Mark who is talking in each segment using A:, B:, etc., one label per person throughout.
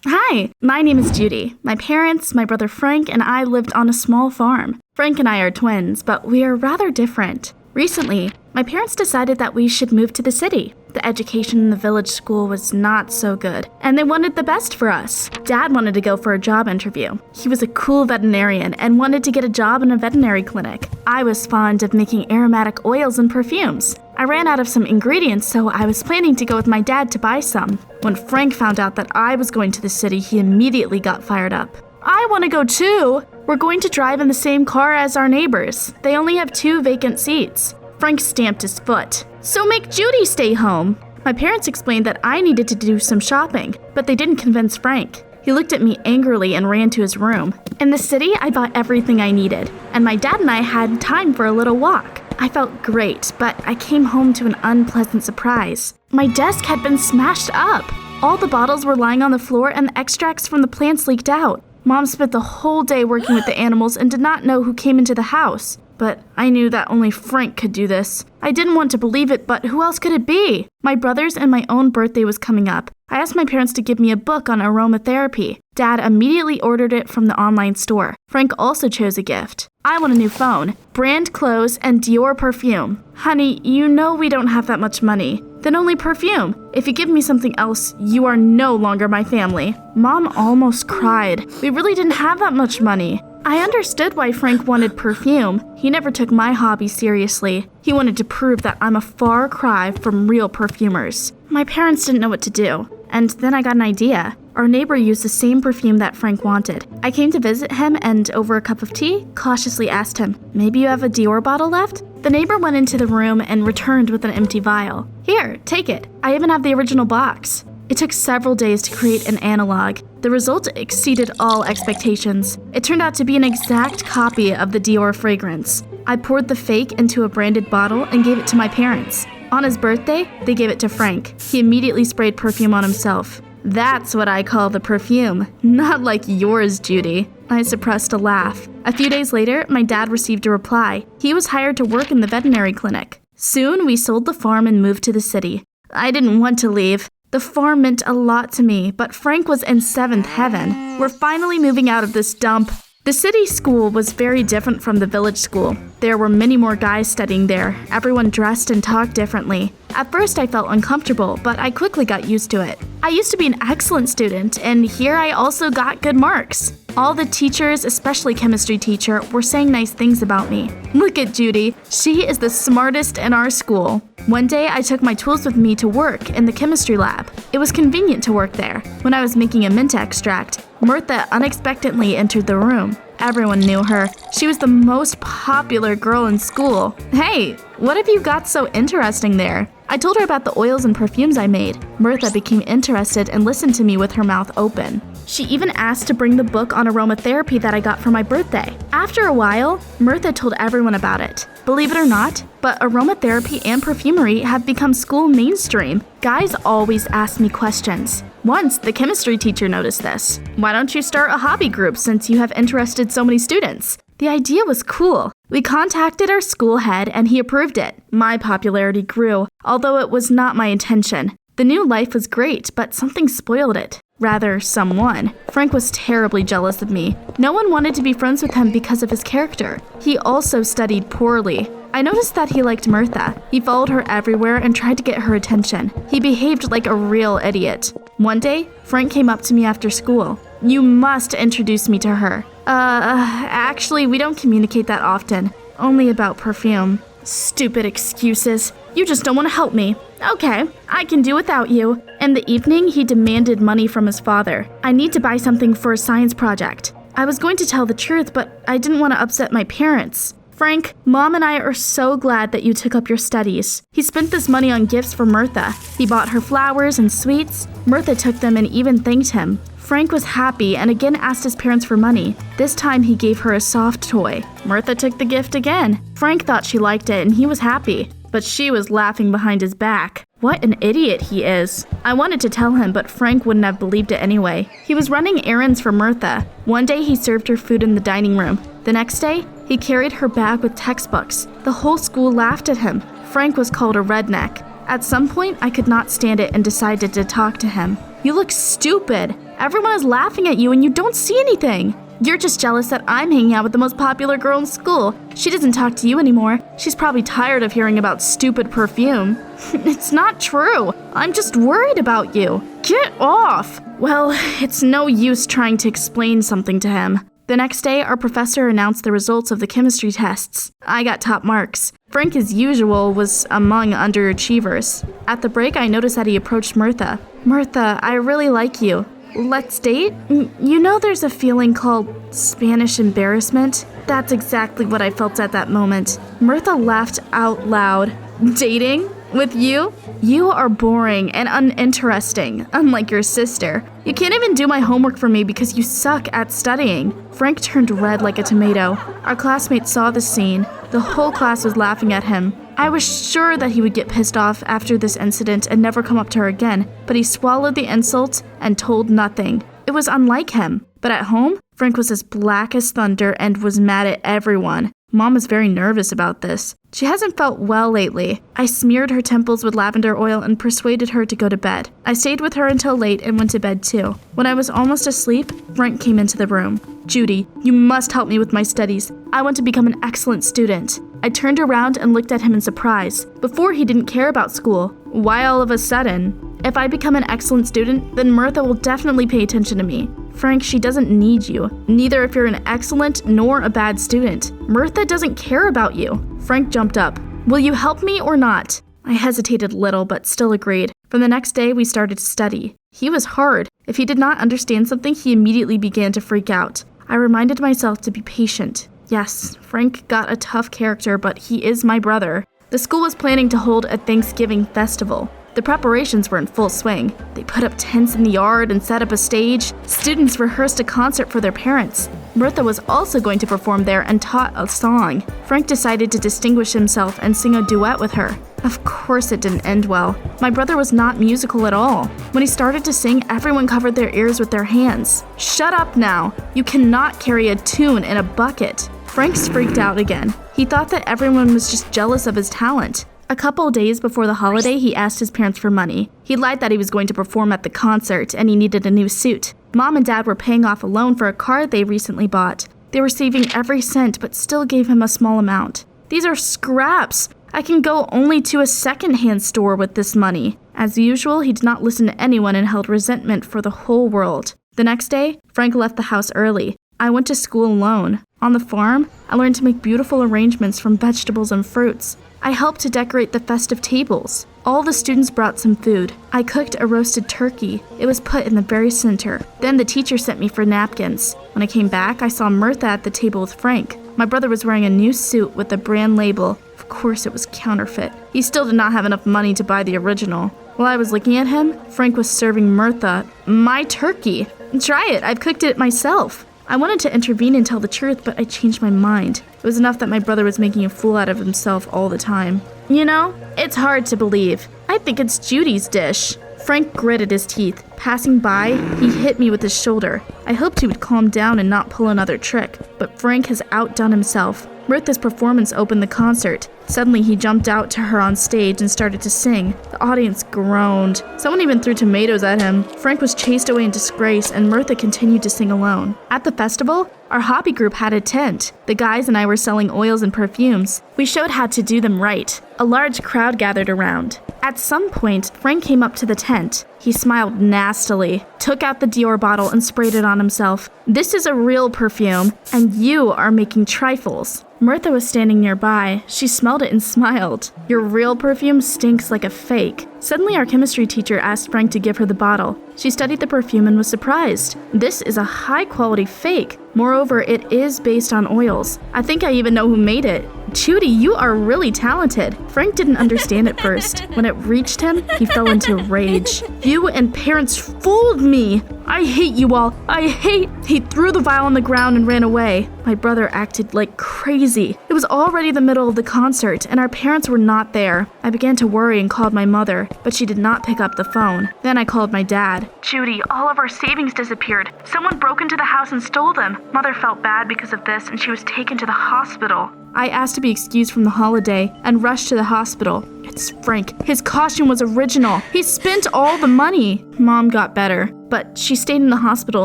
A: Hi, my name is Judy. My parents, my brother Frank, and I lived on a small farm. Frank and I are twins, but we are rather different. Recently, my parents decided that we should move to the city. The education in the village school was not so good, and they wanted the best for us. Dad wanted to go for a job interview. He was a cool veterinarian and wanted to get a job in a veterinary clinic. I was fond of making aromatic oils and perfumes. I ran out of some ingredients, so I was planning to go with my dad to buy some. When Frank found out that I was going to the city, he immediately got fired up. I want to go too! We're going to drive in the same car as our neighbors. They only have 2 vacant seats. Frank stamped his foot. So make Judy stay home. My parents explained that I needed to do some shopping, but they didn't convince Frank. He looked at me angrily and ran to his room. In the city, I bought everything I needed, and my dad and I had time for a little walk. I felt great, but I came home to an unpleasant surprise. My desk had been smashed up. All the bottles were lying on the floor and the extracts from the plants leaked out. Mom spent the whole day working with the animals and did not know who came into the house. But I knew that only Frank could do this. I didn't want to believe it, but who else could it be? My brother's and my own birthday was coming up. I asked my parents to give me a book on aromatherapy. Dad immediately ordered it from the online store. Frank also chose a gift. I want a new phone, brand clothes, and Dior perfume. Honey, you know we don't have that much money. Then only perfume. If you give me something else, you are no longer my family. Mom almost cried. We really didn't have that much money. I understood why Frank wanted perfume. He never took my hobby seriously. He wanted to prove that I'm a far cry from real perfumers. My parents didn't know what to do, and then I got an idea. Our neighbor used the same perfume that Frank wanted. I came to visit him and, over a cup of tea, cautiously asked him, "Maybe you have a Dior bottle left?" The neighbor went into the room and returned with an empty vial. "Here, take it. I even have the original box." It took several days to create an analog. The result exceeded all expectations. It turned out to be an exact copy of the Dior fragrance. I poured the fake into a branded bottle and gave it to my parents. On his birthday, they gave it to Frank. He immediately sprayed perfume on himself. That's what I call the perfume. Not like yours, Judy. I suppressed a laugh. A few days later, my dad received a reply. He was hired to work in the veterinary clinic. Soon, we sold the farm and moved to the city. I didn't want to leave. The farm meant a lot to me, but Frank was in 7th heaven. We're finally moving out of this dump. The city school was very different from the village school. There were many more guys studying there. Everyone dressed and talked differently. At first I felt uncomfortable, but I quickly got used to it. I used to be an excellent student, and here I also got good marks. All the teachers, especially chemistry teacher, were saying nice things about me. Look at Judy. She is the smartest in our school. One day, I took my tools with me to work in the chemistry lab. It was convenient to work there. When I was making a mint extract, Mirtha unexpectedly entered the room. Everyone knew her. She was the most popular girl in school. Hey, what have you got so interesting there? I told her about the oils and perfumes I made. Mirtha became interested and listened to me with her mouth open. She even asked to bring the book on aromatherapy that I got for my birthday. After a while, Mirtha told everyone about it. Believe it or not, but aromatherapy and perfumery have become school mainstream. Guys always ask me questions. Once, the chemistry teacher noticed this. "Why don't you start a hobby group since you have interested so many students?" The idea was cool. We contacted our school head and he approved it. My popularity grew, although it was not my intention. The new life was great, but something spoiled it. Rather, someone. Frank was terribly jealous of me. No one wanted to be friends with him because of his character. He also studied poorly. I noticed that he liked Mirtha. He followed her everywhere and tried to get her attention. He behaved like a real idiot. One day, Frank came up to me after school. "You must introduce me to her." Actually, we don't communicate that often. Only about perfume. Stupid excuses. You just don't want to help me. Okay, I can do without you. In the evening, he demanded money from his father. I need to buy something for a science project. I was going to tell the truth, but I didn't want to upset my parents. "Frank, Mom and I are so glad that you took up your studies." He spent this money on gifts for Mirtha. He bought her flowers and sweets. Mirtha took them and even thanked him. Frank was happy and again asked his parents for money. This time he gave her a soft toy. Mirtha took the gift again. Frank thought she liked it and he was happy, but she was laughing behind his back. What an idiot he is. I wanted to tell him, but Frank wouldn't have believed it anyway. He was running errands for Mirtha. One day he served her food in the dining room. The next day, he carried her bag with textbooks. The whole school laughed at him. Frank was called a redneck. At some point, I could not stand it and decided to talk to him. You look stupid. Everyone is laughing at you and you don't see anything. You're just jealous that I'm hanging out with the most popular girl in school. She doesn't talk to you anymore. She's probably tired of hearing about stupid perfume. It's not true. I'm just worried about you. Get off. Well, it's no use trying to explain something to him. The next day, our professor announced the results of the chemistry tests. I got top marks. Frank, as usual, was among underachievers. At the break, I noticed that he approached Mirtha. Mirtha, I really like you. Let's date? You know there's a feeling called Spanish embarrassment? That's exactly what I felt at that moment. Mirtha laughed out loud. Dating? With you? You are boring and uninteresting, unlike your sister. You can't even do my homework for me because you suck at studying. Frank turned red like a tomato. Our classmates saw the scene. The whole class was laughing at him. I was sure that he would get pissed off after this incident and never come up to her again, but he swallowed the insult and told nothing. It was unlike him. But at home, Frank was as black as thunder and was mad at everyone. Mom was very nervous about this. She hasn't felt well lately. I smeared her temples with lavender oil and persuaded her to go to bed. I stayed with her until late and went to bed too. When I was almost asleep, Frank came into the room. Judy, you must help me with my studies. I want to become an excellent student. I turned around and looked at him in surprise. Before, he didn't care about school. Why all of a sudden? If I become an excellent student, then Mirtha will definitely pay attention to me. Frank, she doesn't need you, neither if you're an excellent nor a bad student. Mirtha doesn't care about you. Frank jumped up. Will you help me or not? I hesitated a little, but still agreed. From the next day, we started to study. He was hard. If he did not understand something, he immediately began to freak out. I reminded myself to be patient. Yes, Frank got a tough character, but he is my brother. The school was planning to hold a Thanksgiving festival. The preparations were in full swing. They put up tents in the yard and set up a stage. Students rehearsed a concert for their parents. Mirtha was also going to perform there and taught a song. Frank decided to distinguish himself and sing a duet with her. Of course it didn't end well. My brother was not musical at all. When he started to sing, everyone covered their ears with their hands. Shut up now! You cannot carry a tune in a bucket. Frank's freaked out again. He thought that everyone was just jealous of his talent. A couple days before the holiday, he asked his parents for money. He lied that he was going to perform at the concert and he needed a new suit. Mom and Dad were paying off a loan for a car they recently bought. They were saving every cent but still gave him a small amount. These are scraps. I can go only to a second-hand store with this money. As usual, he did not listen to anyone and held resentment for the whole world. The next day, Frank left the house early. I went to school alone. On the farm, I learned to make beautiful arrangements from vegetables and fruits. I helped to decorate the festive tables. All the students brought some food. I cooked a roasted turkey. It was put in the very center. Then the teacher sent me for napkins. When I came back, I saw Mirtha at the table with Frank. My brother was wearing a new suit with a brand label. Of course it was counterfeit. He still did not have enough money to buy the original. While I was looking at him, Frank was serving Mirtha my turkey. Try it, I've cooked it myself. I wanted to intervene and tell the truth, but I changed my mind. It was enough that my brother was making a fool out of himself all the time. You know, it's hard to believe. I think it's Judy's dish. Frank gritted his teeth. Passing by, he hit me with his shoulder. I hoped he would calm down and not pull another trick, but Frank has outdone himself. Mirtha's performance opened the concert. Suddenly, he jumped out to her on stage and started to sing. The audience groaned. Someone even threw tomatoes at him. Frank was chased away in disgrace, and Mirtha continued to sing alone. At the festival, our hobby group had a tent. The guys and I were selling oils and perfumes. We showed how to do them right. A large crowd gathered around. At some point, Frank came up to the tent. He smiled nastily, took out the Dior bottle and sprayed it on himself. This is a real perfume, and you are making trifles. Mirtha was standing nearby. She smelled it and smiled. Your real perfume stinks like a fake. Suddenly, our chemistry teacher asked Frank to give her the bottle. She studied the perfume and was surprised. This is a high-quality fake. Moreover, it is based on oils. I think I even know who made it. Judy, you are really talented. Frank didn't understand at first. When it reached him, he fell into rage. You and parents fooled me. I hate you all. He threw the vial on the ground and ran away. My brother acted like crazy. It was already the middle of the concert, and our parents were not there. I began to worry and called my mother, but she did not pick up the phone. Then I called my dad. Judy, all of our savings disappeared. Someone broke into the house and stole them. Mother felt bad because of this, and she was taken to the hospital. I asked to be excused from the holiday and rushed to the hospital. It's Frank. His costume was original. He spent all the money. Mom got better, but she stayed in the hospital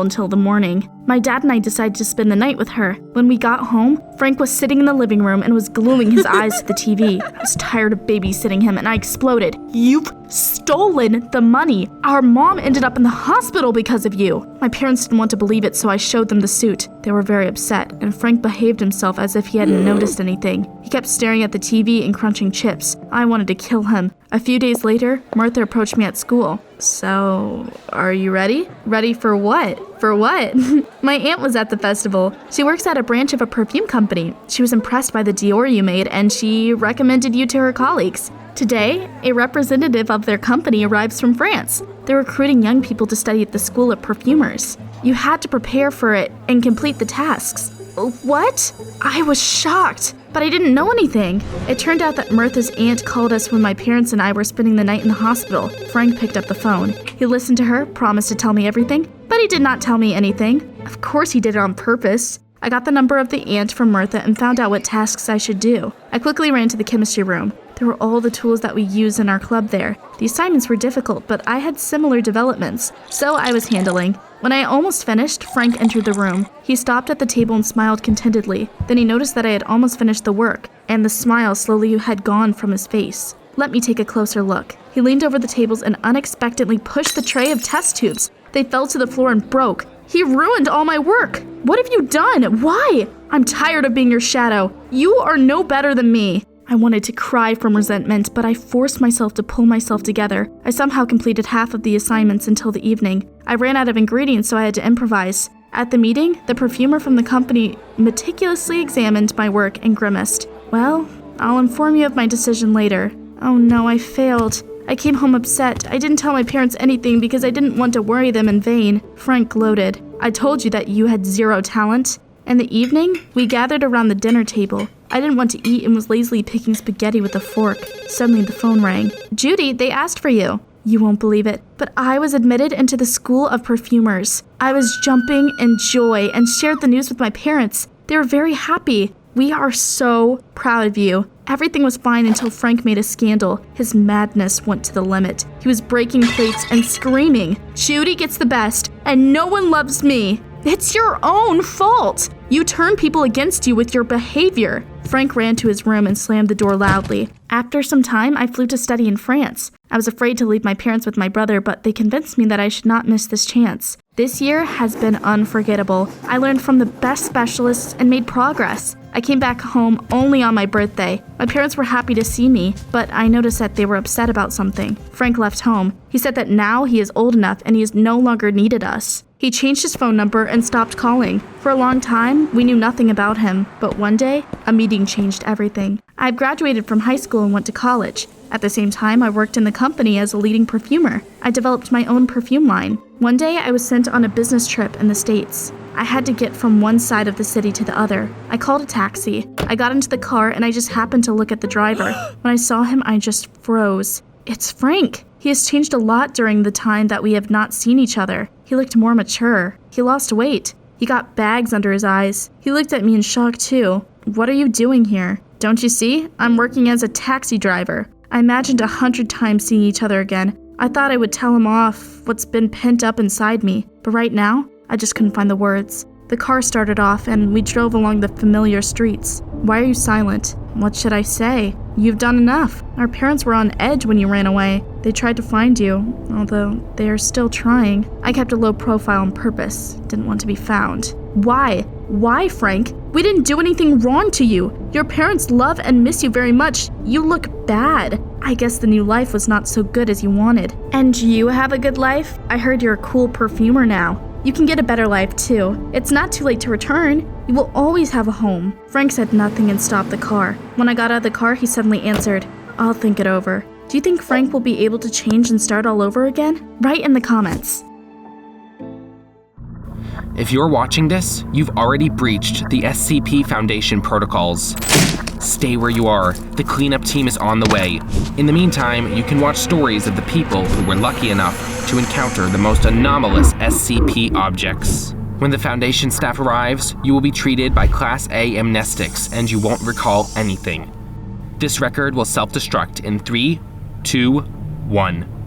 A: until the morning. My dad and I decided to spend the night with her. When we got home, Frank was sitting in the living room and was gluing his eyes to the TV. I was tired of babysitting him and I exploded. You've stolen the money. Our mom ended up in the hospital because of you. My parents didn't want to believe it, so I showed them the suit. They were very upset, and Frank behaved himself as if he hadn't noticed anything. He kept staring at the TV and crunching chips. I wanted to kill him. A few days later, Martha approached me at school. So, are you ready? Ready for what? For what? My aunt was at the festival. She works at a branch of a perfume company. She was impressed by the Dior you made, and she recommended you to her colleagues. Today, a representative of their company arrives from France. They're recruiting young people to study at the School of Perfumers. You had to prepare for it and complete the tasks. What? I was shocked, but I didn't know anything. It turned out that Martha's aunt called us when my parents and I were spending the night in the hospital. Frank picked up the phone. He listened to her, promised to tell me everything, but he did not tell me anything. Of course he did it on purpose. I got the number of the aunt from Martha and found out what tasks I should do. I quickly ran to the chemistry room. There were all the tools that we use in our club there. The assignments were difficult, but I had similar developments, so I was handling. When I almost finished, Frank entered the room. He stopped at the table and smiled contentedly. Then he noticed that I had almost finished the work, and the smile slowly had gone from his face. Let me take a closer look. He leaned over the tables and unexpectedly pushed the tray of test tubes. They fell to the floor and broke. He ruined all my work. What have you done? Why? I'm tired of being your shadow. You are no better than me. I wanted to cry from resentment, but I forced myself to pull myself together. I somehow completed half of the assignments until the evening. I ran out of ingredients, so I had to improvise. At the meeting, the perfumer from the company meticulously examined my work and grimaced. Well, I'll inform you of my decision later. Oh no, I failed. I came home upset. I didn't tell my parents anything because I didn't want to worry them in vain. Frank gloated. I told you that you had zero talent. In the evening, we gathered around the dinner table. I didn't want to eat and was lazily picking spaghetti with a fork. Suddenly the phone rang. Judy, they asked for you. You won't believe it, but I was admitted into the School of Perfumers. I was jumping in joy and shared the news with my parents. They were very happy. We are so proud of you. Everything was fine until Frank made a scandal. His madness went to the limit. He was breaking plates and screaming, "Judy gets the best, and no one loves me. It's your own fault. You turn people against you with your behavior." Frank ran to his room and slammed the door loudly. After some time, I flew to study in France. I was afraid to leave my parents with my brother, but they convinced me that I should not miss this chance. This year has been unforgettable. I learned from the best specialists and made progress. I came back home only on my birthday. My parents were happy to see me, but I noticed that they were upset about something. Frank left home. He said that now he is old enough and he is no longer needed us. He changed his phone number and stopped calling. For a long time, we knew nothing about him, but one day, a meeting changed everything. I graduated from high school and went to college. At the same time, I worked in the company as a leading perfumer. I developed my own perfume line. One day, I was sent on a business trip in the States. I had to get from one side of the city to the other. I called a taxi. I got into the car and I just happened to look at the driver. When I saw him, I just froze. It's Frank. He has changed a lot during the time that we have not seen each other. He looked more mature. He lost weight. He got bags under his eyes. He looked at me in shock too. What are you doing here? Don't you see? I'm working as a taxi driver. I imagined 100 times seeing each other again. I thought I would tell him off what's been pent up inside me. But right now, I just couldn't find the words. The car started off and we drove along the familiar streets. Why are you silent? What should I say? You've done enough. Our parents were on edge when you ran away. They tried to find you, although they are still trying. I kept a low profile on purpose. Didn't want to be found. Why? Why, Frank? We didn't do anything wrong to you. Your parents love and miss you very much. You look bad. I guess the new life was not so good as you wanted. And you have a good life? I heard you're a cool perfumer now. You can get a better life too. It's not too late to return. You will always have a home. Frank said nothing and stopped the car. When I got out of the car, he suddenly answered, I'll think it over. Do you think Frank will be able to change and start all over again? Write in the comments.
B: If you're watching this, you've already breached the SCP Foundation protocols. Stay where you are. The cleanup team is on the way. In the meantime, you can watch stories of the people who were lucky enough to encounter the most anomalous SCP objects. When the Foundation staff arrives, you will be treated by Class A amnestics and you won't recall anything. This record will self-destruct in 3, 2, 1.